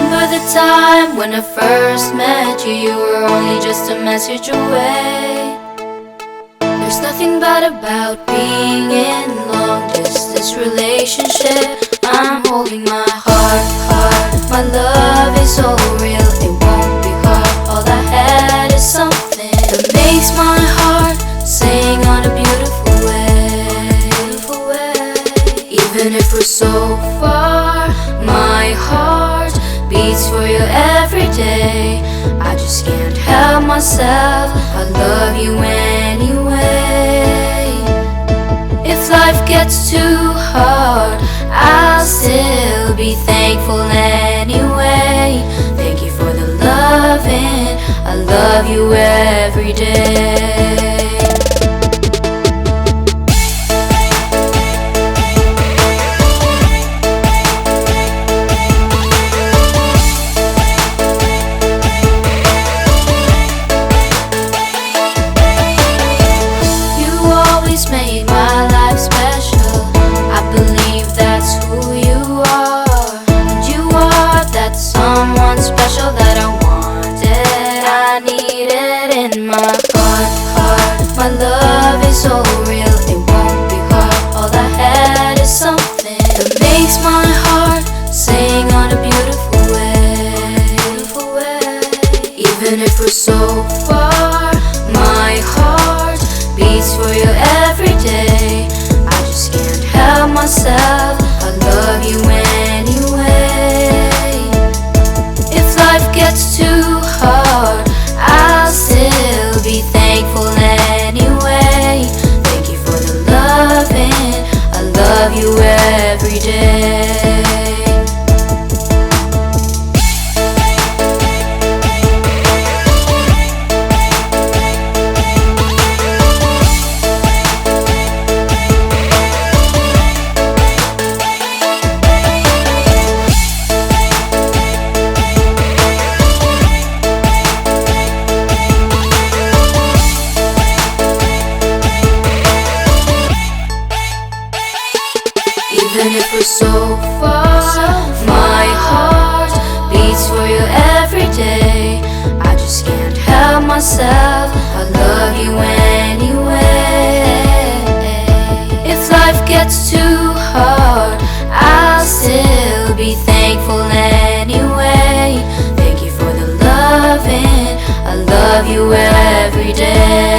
remember the time when I first met you. You were only just a message away. There's nothing bad about being in long distance relationship. I'm holding my heart. My love is so real, it won't be hard. All I had is something that makes my heart sing on a beautiful way. Even if we're so far, my heart beats for you every day. I just can't help myself, I love you anyway. If life gets too hard, I'll still be thankful anyway. Thank you for the loving, I love you every day. Made my life special. I believe that's who you are. And you are that someone special that I wanted, I needed in my heart. My love is so real, it won't be hard. All I had is something that makes my heart sing on a beautiful way. Even if we're so far, my heart beats for you every day. I just can't help myself, I love you anyway. If life gets too hard, I'll still be thankful anyway. Thank you for the loving, I love you every day. Even if we're so far, my heart beats for you every day. I just can't help myself, I love you anyway. If life gets too hard, I'll still be thankful anyway. Thank you for the loving, I love you every day.